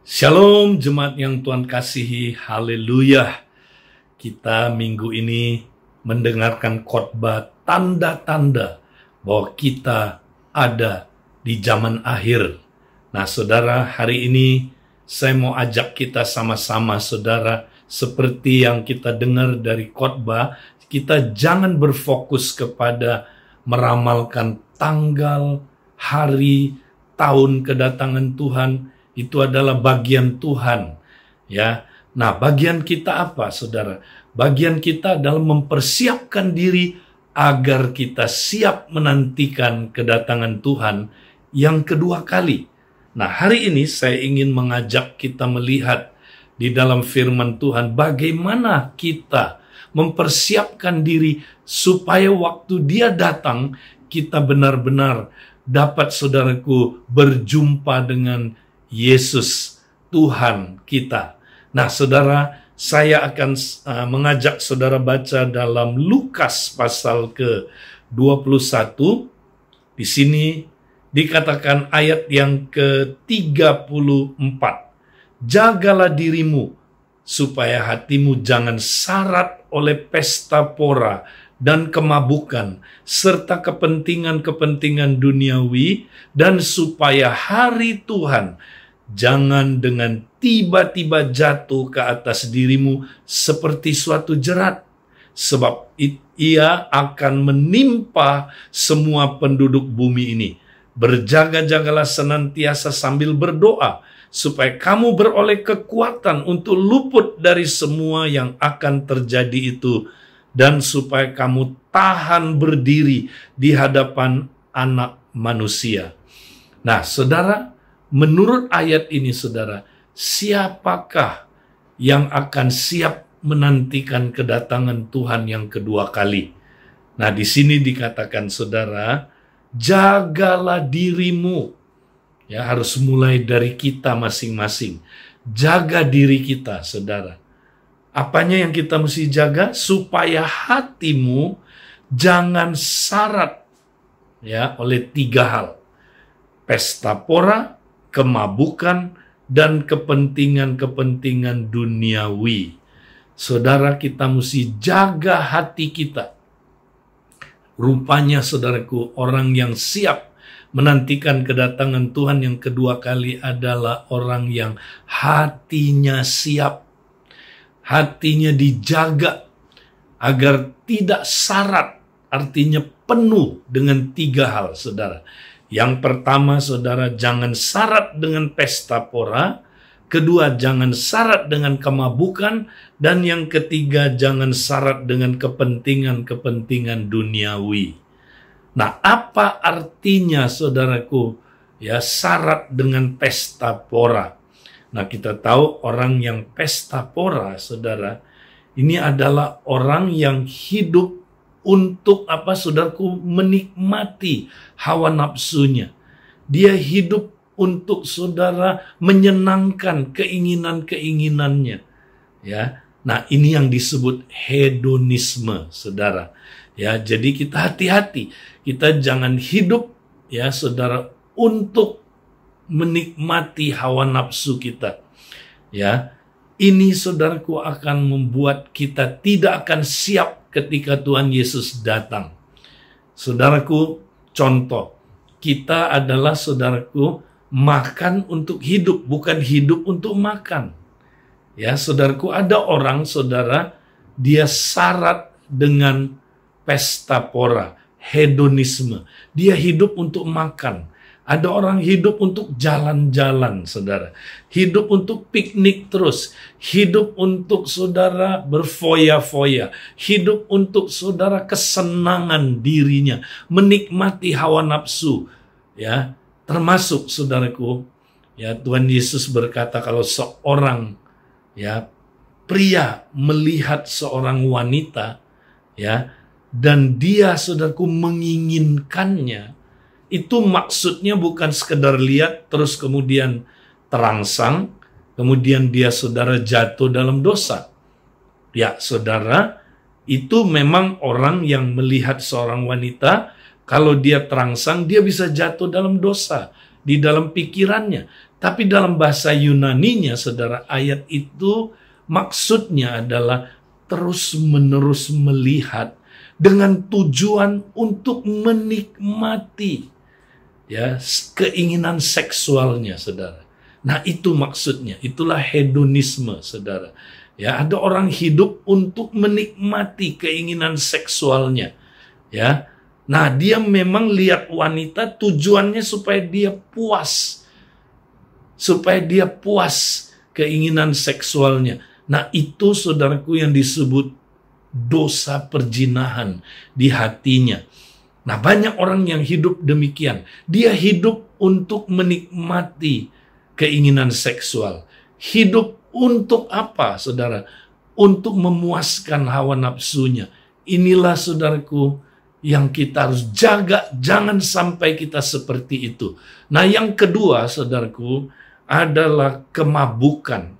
Shalom jemaat yang Tuhan kasihi, haleluya. Kita minggu ini mendengarkan khotbah tanda-tanda bahwa kita ada di zaman akhir. Nah saudara, hari ini saya mau ajak kita sama-sama saudara, seperti yang kita dengar dari khotbah, kita jangan berfokus kepada meramalkan tanggal, hari, tahun kedatangan Tuhan. Itu adalah bagian Tuhan, ya. Nah, bagian kita apa, saudara? Bagian kita adalah mempersiapkan diri agar kita siap menantikan kedatangan Tuhan yang kedua kali. Nah, hari ini saya ingin mengajak kita melihat di dalam firman Tuhan bagaimana kita mempersiapkan diri supaya waktu Dia datang kita benar-benar dapat, saudaraku, berjumpa dengan Yesus Tuhan kita. Nah saudara, saya akan mengajak saudara baca dalam Lukas pasal ke-21. Di sini dikatakan ayat yang ke-34. Jagalah dirimu supaya hatimu jangan syarat oleh pesta pora dan kemabukan, serta kepentingan-kepentingan duniawi, dan supaya hari Tuhan jangan dengan tiba-tiba jatuh ke atas dirimu seperti suatu jerat, sebab ia akan menimpa semua penduduk bumi ini. Berjaga-jagalah senantiasa sambil berdoa, supaya kamu beroleh kekuatan untuk luput dari semua yang akan terjadi itu, dan supaya kamu tahan berdiri di hadapan Anak Manusia. Nah, saudara, menurut ayat ini, saudara, siapakah yang akan siap menantikan kedatangan Tuhan yang kedua kali? Nah, di sini dikatakan, saudara, jagalah dirimu. Ya, harus mulai dari kita masing-masing. Jaga diri kita, saudara. Apanya yang kita mesti jaga? Supaya hatimu jangan syarat ya oleh 3 hal. Pesta pora, kemabukan, dan kepentingan-kepentingan duniawi. Saudara, kita mesti jaga hati kita. Rupanya, saudaraku, orang yang siap menantikan kedatangan Tuhan yang kedua kali adalah orang yang hatinya siap. Hatinya dijaga agar tidak syarat, artinya penuh dengan 3 hal, saudara. Yang pertama, saudara, jangan syarat dengan pesta pora. Kedua, jangan syarat dengan kemabukan. Dan yang ketiga, jangan syarat dengan kepentingan-kepentingan duniawi. Nah, apa artinya, saudaraku, ya, syarat dengan pesta pora? Nah, kita tahu orang yang pesta pora, saudara, ini adalah orang yang hidup untuk apa, saudaraku, menikmati hawa nafsunya. Dia hidup untuk, saudara, menyenangkan keinginan-keinginannya. Ya, nah ini yang disebut hedonisme, saudara. Ya, jadi kita hati-hati, kita jangan hidup, ya, saudara, untuk menikmati hawa nafsu kita. Ya, ini, saudaraku, akan membuat kita tidak akan siap ketika Tuhan Yesus datang. Saudaraku, contoh, kita adalah, saudaraku, makan untuk hidup, bukan hidup untuk makan. Ya, saudaraku, ada orang, saudara, dia syarat dengan pesta pora, hedonisme. Dia hidup untuk makan. Ada orang hidup untuk jalan-jalan, saudara. Hidup untuk piknik terus. Hidup untuk, saudara, berfoya-foya. Hidup untuk, saudara, kesenangan dirinya. Menikmati hawa nafsu. Ya, termasuk, saudaraku, ya, Tuhan Yesus berkata kalau seorang, ya, pria melihat seorang wanita, ya, dan dia, saudaraku, menginginkannya, itu maksudnya bukan sekedar lihat terus kemudian terangsang, kemudian dia, saudara, jatuh dalam dosa. Ya, saudara, itu memang orang yang melihat seorang wanita, kalau dia terangsang, dia bisa jatuh dalam dosa di dalam pikirannya. Tapi dalam bahasa Yunaninya, saudara, ayat itu maksudnya adalah terus-menerus melihat dengan tujuan untuk menikmati ya keinginan seksualnya, saudara. Nah, itu maksudnya, itulah hedonisme, saudara. Ya, ada orang hidup untuk menikmati keinginan seksualnya. Ya. Nah, dia memang lihat wanita tujuannya supaya dia puas. Supaya dia puas keinginan seksualnya. Nah, itu saudaraku yang disebut dosa perzinahan di hatinya. Nah, banyak orang yang hidup demikian. Dia hidup untuk menikmati keinginan seksual. Hidup untuk apa, saudara? Untuk memuaskan hawa nafsunya. Inilah, saudaraku, yang kita harus jaga. Jangan sampai kita seperti itu. Nah, yang kedua, saudaraku, adalah kemabukan.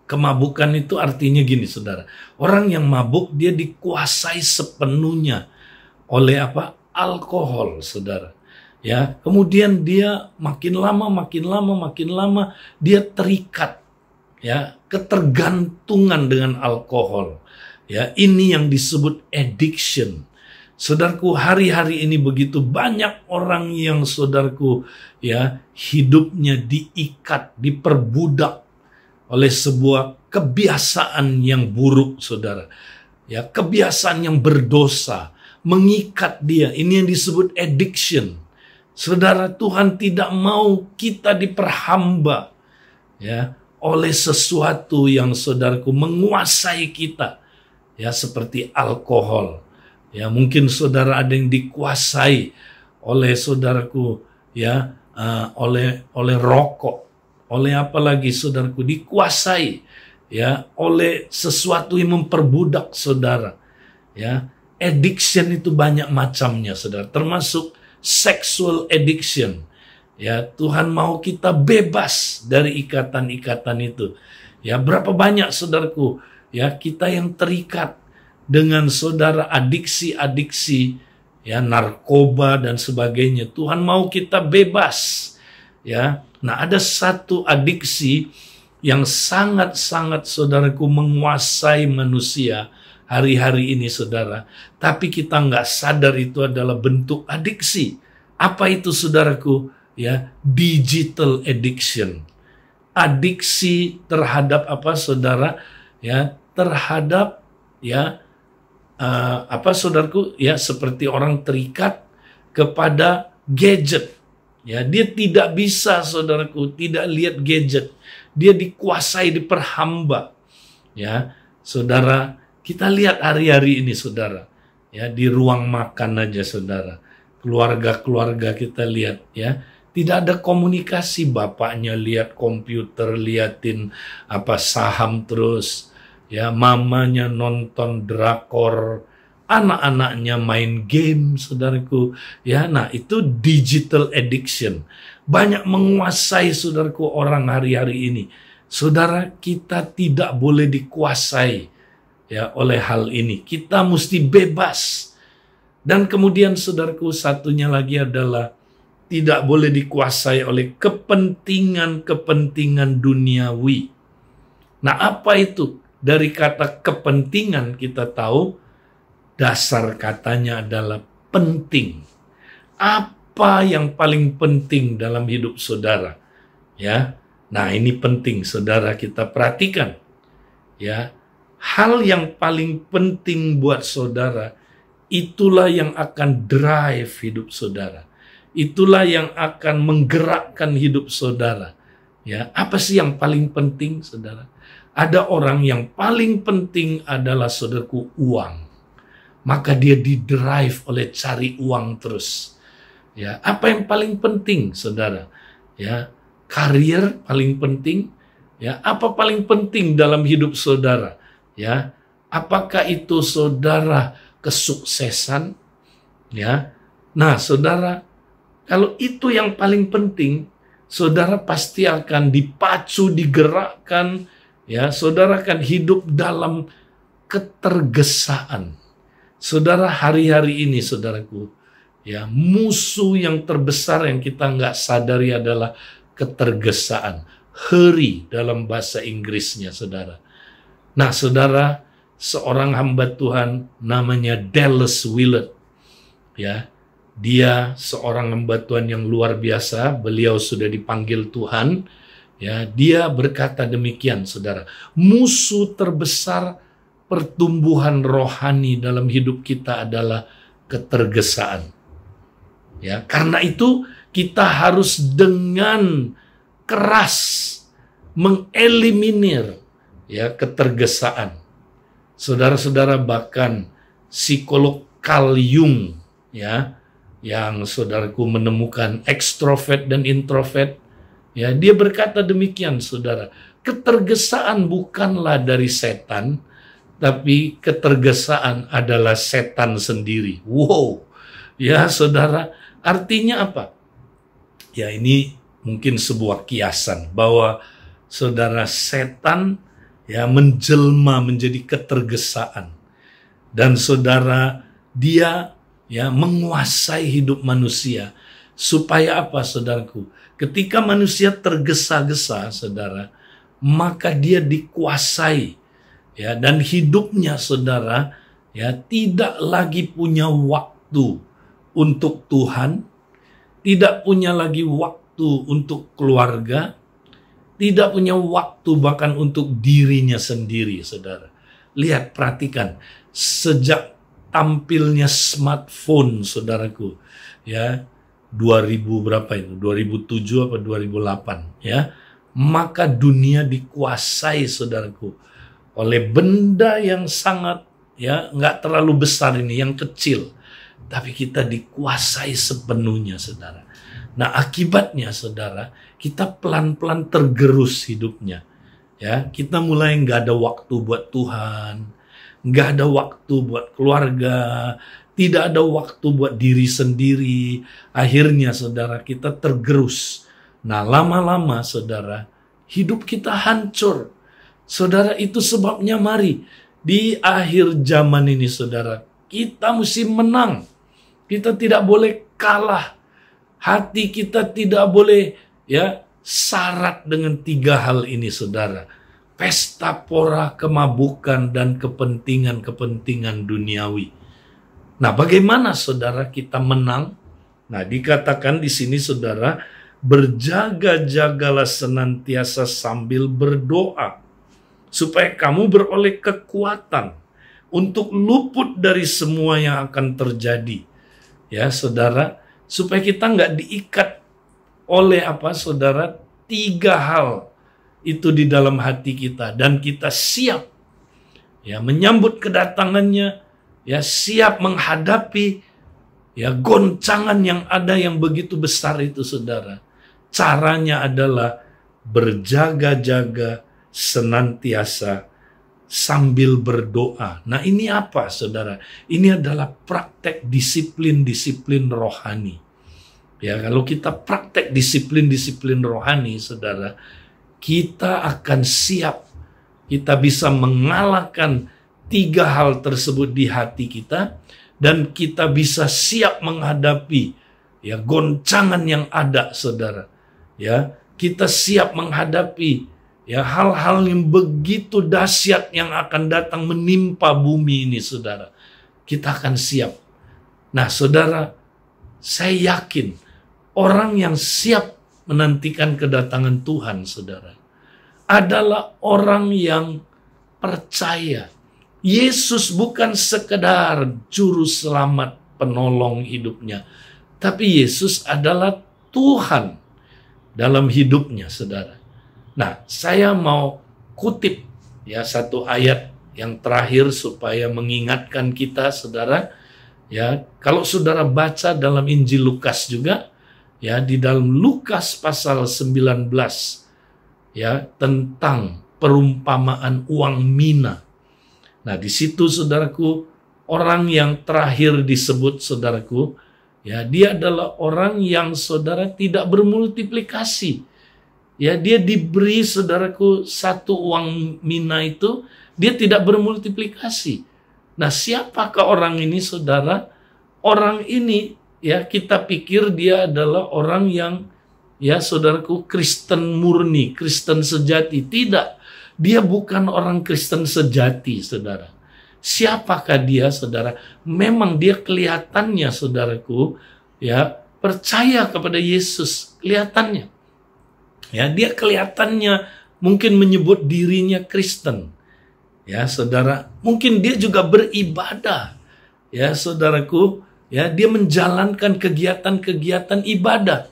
Kemabukan itu artinya gini, saudara. Orang yang mabuk, dia dikuasai sepenuhnya oleh apa? Alkohol, saudara. Ya, kemudian dia makin lama dia terikat, ya, ketergantungan dengan alkohol. Ya, ini yang disebut addiction. Saudaraku, hari-hari ini begitu banyak orang yang, saudaraku, ya, hidupnya diikat, diperbudak oleh sebuah kebiasaan yang buruk, saudara. Ya, kebiasaan yang berdosa mengikat dia. Ini yang disebut addiction. Saudara, Tuhan tidak mau kita diperhamba ya oleh sesuatu yang, saudaraku, menguasai kita. Ya, seperti alkohol. Ya, mungkin saudara ada yang dikuasai oleh, saudaraku, ya, oleh rokok, oleh apa lagi, saudaraku, dikuasai ya oleh sesuatu yang memperbudak saudara. Ya, addiction itu banyak macamnya, saudara, termasuk sexual addiction. Ya, Tuhan mau kita bebas dari ikatan-ikatan itu. Ya, berapa banyak, saudaraku, ya, kita yang terikat dengan, saudara, adiksi-adiksi, ya, narkoba dan sebagainya. Tuhan mau kita bebas. Ya, nah, ada satu adiksi yang sangat-sangat, saudaraku, menguasai manusia hari-hari ini, saudara. Tapi kita nggak sadar itu adalah bentuk adiksi. Apa itu, saudaraku? Ya, digital addiction. Adiksi terhadap apa, saudara? Ya, terhadap, ya, apa, saudaraku? Ya, seperti orang terikat kepada gadget. Ya, dia tidak bisa, saudaraku, tidak lihat gadget. Dia dikuasai, diperhamba. Ya, saudara, kita lihat hari-hari ini, saudara. Ya, di ruang makan aja, saudara. Keluarga-keluarga kita lihat, ya. Tidak ada komunikasi, bapaknya lihat komputer, liatin apa saham terus. Ya, mamanya nonton drakor, anak-anaknya main game, saudaraku. Ya, nah, itu digital addiction. Banyak menguasai, saudaraku, orang hari-hari ini. Saudara, kita tidak boleh dikuasai ya oleh hal ini. Kita mesti bebas. Dan kemudian, saudaraku, satunya lagi adalah tidak boleh dikuasai oleh kepentingan-kepentingan duniawi. Nah, apa itu? Dari kata kepentingan kita tahu dasar katanya adalah penting. Apa yang paling penting dalam hidup saudara? Ya. Nah, ini penting, saudara, kita perhatikan. Ya. Hal yang paling penting buat saudara, itulah yang akan drive hidup saudara. Itulah yang akan menggerakkan hidup saudara. Ya, apa sih yang paling penting, saudara? Ada orang yang paling penting adalah, saudaraku, uang. Maka dia didrive oleh cari uang terus. Ya, apa yang paling penting, saudara? Ya, karir paling penting. Ya, apa paling penting dalam hidup saudara? Ya, apakah itu, saudara, kesuksesan? Ya, nah, saudara, kalau itu yang paling penting, saudara pasti akan dipacu, digerakkan. Ya, saudara akan hidup dalam ketergesaan. Saudara, hari-hari ini, saudaraku, ya, musuh yang terbesar yang kita nggak sadari adalah ketergesaan. Hurry dalam bahasa Inggrisnya, saudara. Nah, saudara, seorang hamba Tuhan namanya Dallas Willard, ya, dia seorang hamba Tuhan yang luar biasa. Beliau sudah dipanggil Tuhan, ya. Dia berkata demikian, saudara, musuh terbesar pertumbuhan rohani dalam hidup kita adalah ketergesaan. Ya, karena itu kita harus dengan keras mengeliminir, ya, ketergesaan. Saudara-saudara, bahkan psikolog Carl Jung, ya, yang saudaraku menemukan ekstrovert dan introvert, ya, dia berkata demikian, saudara, ketergesaan bukanlah dari setan, tapi ketergesaan adalah setan sendiri. Wow, ya saudara, artinya apa? Ya, ini mungkin sebuah kiasan bahwa saudara, setan, ya, menjelma menjadi ketergesaan, dan saudara, dia, ya, menguasai hidup manusia. Supaya apa, saudaraku? Ketika manusia tergesa-gesa, saudara, maka dia dikuasai, ya, dan hidupnya, saudara, ya, tidak lagi punya waktu untuk Tuhan, tidak punya lagi waktu untuk keluarga, tidak punya waktu bahkan untuk dirinya sendiri, saudara. Lihat, perhatikan, sejak tampilnya smartphone, saudaraku, ya, 2000 berapa itu? 2007 apa 2008, ya. Maka dunia dikuasai, saudaraku, oleh benda yang sangat, ya, nggak terlalu besar ini, yang kecil, tapi kita dikuasai sepenuhnya, saudara. Nah, akibatnya, saudara, kita pelan-pelan tergerus hidupnya, ya. Kita mulai nggak ada waktu buat Tuhan, nggak ada waktu buat keluarga, tidak ada waktu buat diri sendiri. Akhirnya, saudara, kita tergerus. Nah, lama-lama, saudara, hidup kita hancur. Saudara, itu sebabnya mari di akhir zaman ini, saudara, kita mesti menang. Kita tidak boleh kalah. Hati kita tidak boleh, ya, syarat dengan 3 hal ini, saudara. Pesta pora, kemabukan, dan kepentingan-kepentingan duniawi. Nah, bagaimana, saudara, kita menang? Nah, dikatakan di sini, saudara, berjaga-jagalah senantiasa sambil berdoa, supaya kamu beroleh kekuatan untuk luput dari semua yang akan terjadi. Ya, saudara, supaya kita nggak diikat oleh apa, saudara, 3 hal itu di dalam hati kita, dan kita siap, ya, menyambut kedatangannya, ya, siap menghadapi, ya, goncangan yang ada yang begitu besar itu, saudara. Caranya adalah berjaga-jaga senantiasa sambil berdoa. Nah, ini apa, saudara? Ini adalah praktek disiplin-disiplin rohani. Ya, kalau kita praktek disiplin-disiplin rohani, saudara, kita akan siap. Kita bisa mengalahkan 3 hal tersebut di hati kita, dan kita bisa siap menghadapi, ya, goncangan yang ada, saudara. Ya, kita siap menghadapi, ya, hal-hal yang begitu dahsyat yang akan datang menimpa bumi ini, saudara. Kita akan siap. Nah, saudara, saya yakin orang yang siap menantikan kedatangan Tuhan, saudara, adalah orang yang percaya Yesus bukan sekedar juru selamat penolong hidupnya, tapi Yesus adalah Tuhan dalam hidupnya, saudara. Nah, saya mau kutip, ya, satu ayat yang terakhir supaya mengingatkan kita, saudara. Ya, kalau saudara baca dalam Injil Lukas juga, ya, di dalam Lukas pasal 19, ya, tentang perumpamaan uang mina. Nah, di situ, saudaraku, orang yang terakhir disebut, saudaraku, ya, dia adalah orang yang, saudara, tidak bermultiplikasi. Ya, dia diberi, saudaraku, 1 uang mina itu, dia tidak bermultiplikasi. Nah, siapakah orang ini, saudara? Orang ini, ya, kita pikir dia adalah orang yang, ya saudaraku, Kristen murni, Kristen sejati. Tidak, dia bukan orang Kristen sejati, saudara. Siapakah dia, saudara? Memang dia kelihatannya, saudaraku, ya, percaya kepada Yesus, kelihatannya. Ya, dia kelihatannya mungkin menyebut dirinya Kristen. Ya, saudara, mungkin dia juga beribadah. Ya, saudaraku, ya, dia menjalankan kegiatan-kegiatan ibadah.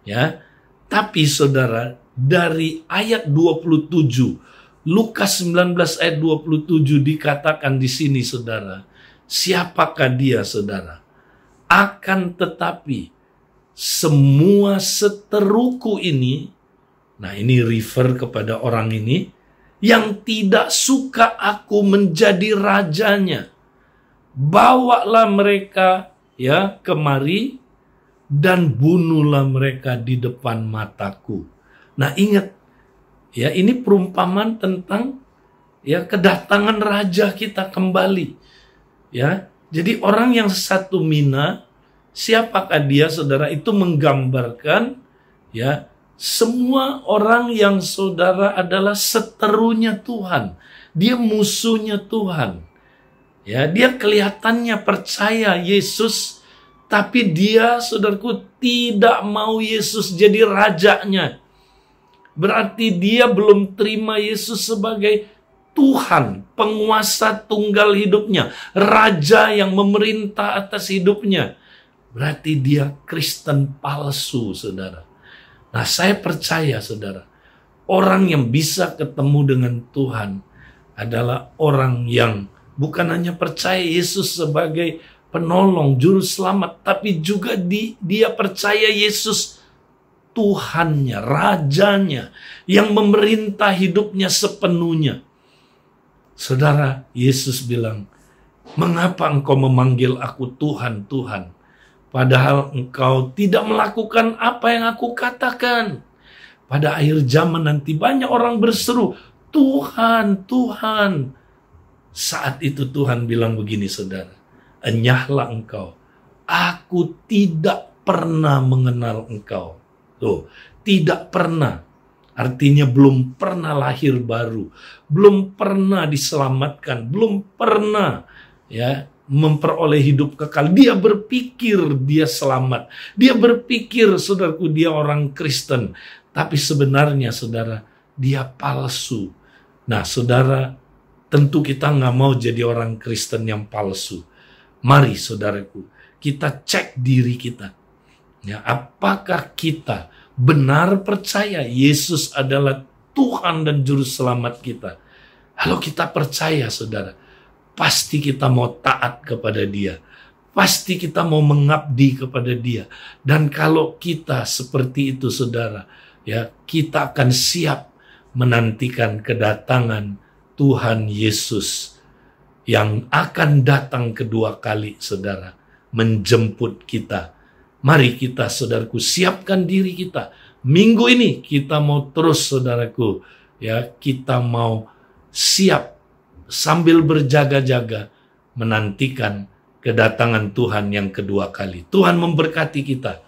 Ya. Tapi saudara, dari ayat 27, Lukas 19 ayat 27 dikatakan di sini, saudara, siapakah dia, saudara? Akan tetapi semua seteruku ini, nah ini refer kepada orang ini, yang tidak suka aku menjadi rajanya, bawalah mereka ya kemari dan bunuhlah mereka di depan mataku. Nah ingat, ya ini perumpamaan tentang ya kedatangan raja kita kembali. Ya, jadi orang yang satu mina, siapakah dia, saudara? Itu menggambarkan ya semua orang yang saudara adalah seterunya Tuhan. Dia musuhnya Tuhan. Ya, dia kelihatannya percaya Yesus, tapi dia, saudaraku, tidak mau Yesus jadi rajanya. Berarti dia belum terima Yesus sebagai Tuhan, penguasa tunggal hidupnya, raja yang memerintah atas hidupnya. Berarti dia Kristen palsu, saudara. Nah, saya percaya, saudara, orang yang bisa ketemu dengan Tuhan adalah orang yang bukan hanya percaya Yesus sebagai penolong, juru selamat, tapi juga dia percaya Yesus Tuhannya, rajanya, yang memerintah hidupnya sepenuhnya. Saudara, Yesus bilang, mengapa engkau memanggil aku Tuhan, Tuhan? Padahal engkau tidak melakukan apa yang aku katakan. Pada akhir zaman nanti banyak orang berseru, Tuhan, Tuhan. Saat itu Tuhan bilang begini, saudara, enyahlah engkau, aku tidak pernah mengenal engkau. Tuh, tidak pernah. Artinya belum pernah lahir baru, belum pernah diselamatkan, belum pernah ya memperoleh hidup kekal. Dia berpikir dia selamat. Dia berpikir, saudaraku, dia orang Kristen. Tapi sebenarnya, saudara, dia palsu. Nah, saudara, tentu kita nggak mau jadi orang Kristen yang palsu. Mari, saudaraku, kita cek diri kita. Ya, apakah kita benar percaya Yesus adalah Tuhan dan Juru Selamat kita? Kalau kita percaya, saudara, pasti kita mau taat kepada Dia. Pasti kita mau mengabdi kepada Dia. Dan kalau kita seperti itu, saudara, ya, kita akan siap menantikan kedatangan Tuhan Yesus yang akan datang kedua kali, saudara, menjemput kita. Mari kita, saudaraku, siapkan diri kita. Minggu ini kita mau terus, saudaraku, ya, kita mau siap sambil berjaga-jaga menantikan kedatangan Tuhan yang kedua kali. Tuhan memberkati kita.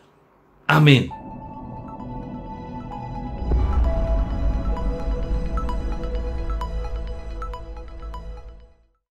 Amin.